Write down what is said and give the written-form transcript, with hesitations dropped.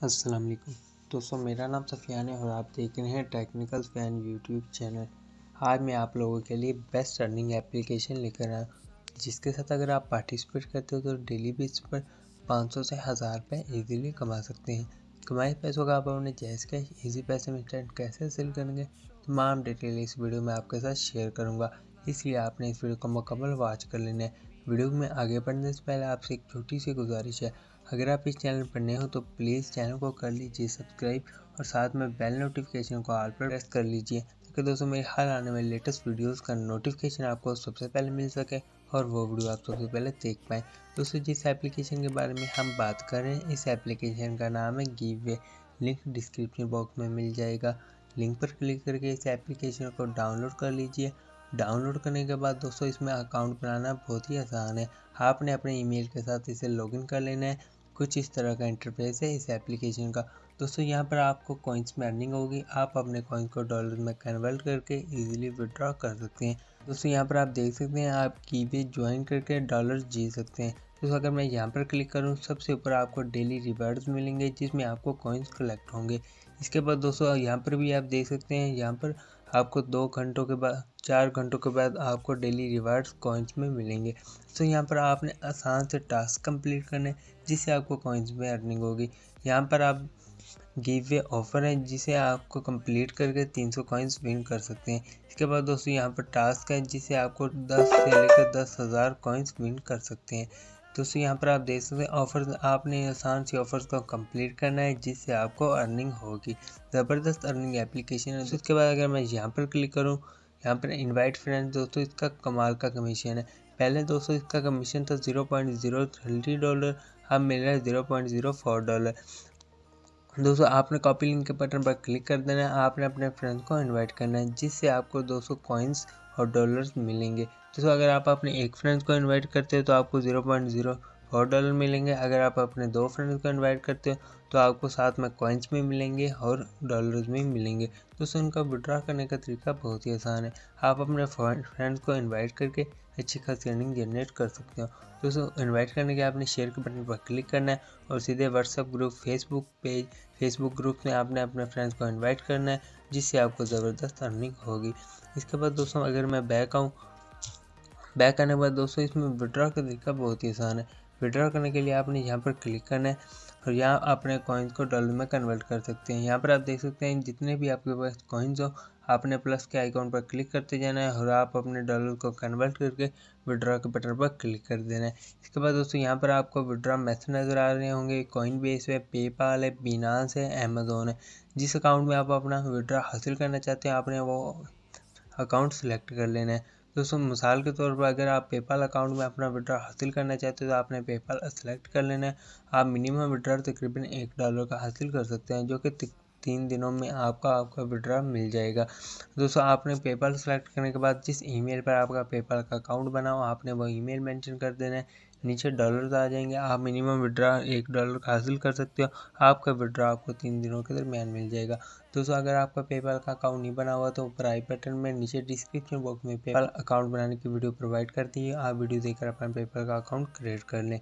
अस्सलाम वालेकुम दोस्तों, मेरा नाम सफ़ियान है और आप देख रहे हैं टेक्निकल फैन यूट्यूब चैनल। आज मैं आप लोगों के लिए बेस्ट अर्निंग एप्लीकेशन लेकर आया, जिसके साथ अगर आप पार्टिसिपेट करते हो तो डेली बेस पर 500 से 1000 रुपये ईजीली कमा सकते हैं। कमाए पैसों का आप अपने जैस कैश ईजी पैसे में इंस्टेंट कैसे हासिल करेंगे, तमाम डिटेल इस वीडियो में आपके साथ शेयर करूँगा, इसलिए आपने इस वीडियो को मुकम्मल वॉच कर लेना है। वीडियो में आगे बढ़ने से पहले आपसे एक छोटी सी गुजारिश है, अगर आप इस चैनल पर नए हो तो प्लीज़ चैनल को कर लीजिए सब्सक्राइब और साथ में बेल नोटिफिकेशन को ऑल पर प्रेस कर लीजिए, ताकि दोस्तों मेरे हर आने वाले लेटेस्ट वीडियोस का नोटिफिकेशन आपको सबसे पहले मिल सके और वो वीडियो आप सबसे पहले देख पाएँ। दोस्तों, जिस एप्लीकेशन के बारे में हम बात कर रहे हैं, इस एप्लीकेशन का नाम है गिववे। लिंक डिस्क्रिप्शन बॉक्स में मिल जाएगा। लिंक पर क्लिक करके इस एप्लीकेशन को डाउनलोड कर लीजिए। डाउनलोड करने के बाद दोस्तों इसमें अकाउंट बनाना बहुत ही आसान है। आपने अपने ईमेल के साथ इसे लॉगिन कर लेना है। कुछ इस तरह का इंटरफेस है इस एप्लीकेशन का। दोस्तों, यहाँ पर आपको कॉइन्स में अर्निंग होगी। आप अपने कॉइन्स को डॉलर में कन्वर्ट करके इजीली विड्रॉ कर सकते हैं। दोस्तों, यहाँ पर आप देख सकते हैं आप कीवे ज्वाइन करके डॉलर जीत सकते हैं। दोस्तों, अगर मैं यहाँ पर क्लिक करूँ, सबसे ऊपर आपको डेली रिवार्ड्स मिलेंगे, जिसमें आपको कॉइन्स कलेक्ट होंगे। इसके बाद दोस्तों यहाँ पर भी आप देख सकते हैं, यहाँ पर आपको 2 घंटों के बाद 4 घंटों के बाद आपको डेली रिवार्ड्स कॉइन्स में मिलेंगे। तो यहाँ पर आपने आसान से टास्क कंप्लीट करने, जिससे आपको कॉइन्स में अर्निंग होगी। यहाँ पर आप गिव वे ऑफर है, जिसे आपको कंप्लीट करके 300 कॉइन्स विन कर सकते हैं। इसके बाद दोस्तों यहाँ पर टास्क है, जिसे आपको 10 से लेकर 10,000 कॉइन्स विन कर सकते हैं। दोस्तों, यहाँ पर आप देख सकते हैं ऑफर, आपने आसान सी ऑफर्स को कंप्लीट करना है, जिससे आपको अर्निंग होगी। ज़बरदस्त अर्निंग एप्लीकेशन है। उसके बाद अगर मैं यहाँ पर क्लिक करूँ, यहाँ पर इनवाइट फ्रेंड्स, दोस्तों इसका कमाल का कमीशन है। पहले दोस्तों इसका कमीशन था $0.030, अब मिल रहा है $0.04। दोस्तों, आपने कॉपी लिंक के बटन पर क्लिक कर देना है। आपने अपने फ्रेंड्स को इनवाइट करना है, जिससे आपको 200 कॉइन्स और डॉलर्स मिलेंगे। दोस्तों, अगर आप अपने एक फ्रेंड्स को इनवाइट करते हो तो आपको $0.04 मिलेंगे। अगर आप अपने 2 फ्रेंड्स को इनवाइट करते हो तो आपको साथ में कॉइन्स भी मिलेंगे और डॉलर्स भी मिलेंगे। दोस्तों, उनका विड्रॉ करने का तरीका बहुत ही आसान है। आप अपने फ्रेंड्स को इन्वाइट करके अच्छी खासी अर्निंग जनरेट कर सकते हो। दोस्तों, इन्वाइट करने के आपने शेयर के बटन पर क्लिक करना है और सीधे व्हाट्सएप ग्रुप, फेसबुक ग्रुप में आपने अपने फ्रेंड्स को इनवाइट करना है, जिससे आपको ज़बरदस्त अर्निंग होगी। इसके बाद दोस्तों अगर मैं बैक आऊँ, बैक आने के बाद दोस्तों इसमें विड्रॉ का तरीका बहुत ही आसान है। विड्रॉ करने के लिए आपने यहाँ पर क्लिक करना है और यहाँ अपने कॉइन्स को डॉलर में कन्वर्ट कर सकते हैं। यहाँ पर आप देख सकते हैं जितने भी आपके पास कॉइन्स हो, आपने प्लस के आइकॉन पर क्लिक करते जाना है और आप अपने डॉलर को कन्वर्ट करके विड्रॉ के बटन पर क्लिक कर देना है। इसके बाद दोस्तों यहाँ पर आपको विड्रॉ मेथड नज़र आ रहे होंगे। कॉइन बेस है, पेपाल है, बिनांस है, अमेजोन है। जिस अकाउंट में आप अपना विड्रॉ हासिल करना चाहते हैं, आपने वो अकाउंट सेलेक्ट कर लेना है। दोस्तों, मिसाल के तौर पर अगर आप पेपाल अकाउंट में अपना विड्रॉ हासिल करना चाहते हो तो आपने पेपाल सेलेक्ट कर लेना है। आप मिनिमम विड्रॉ तकरीबन $1 का हासिल कर सकते हैं, जो कि 3 दिनों में आपका विड्रॉ मिल जाएगा। दोस्तों, आपने पेपाल सेलेक्ट करने के बाद जिस ईमेल पर आपका पेपाल का अकाउंट बना हो, आपने वो ईमेल मेंशन कर देना है। नीचे डॉलर्स आ जाएंगे। आप मिनिमम विड्रॉ $1 का हासिल कर सकते हो। आपका विड्रॉ आपको 3 दिनों के दरमियान मिल जाएगा। दोस्तों, अगर आपका पेपाल का अकाउंट नहीं बना हुआ तो ऊपर आई बटन में नीचे डिस्क्रिप्शन बॉक्स में पेपाल अकाउंट बनाने की वीडियो प्रोवाइड करती है। आप वीडियो देखकर अपना पेपाल का अकाउंट क्रिएट कर लें।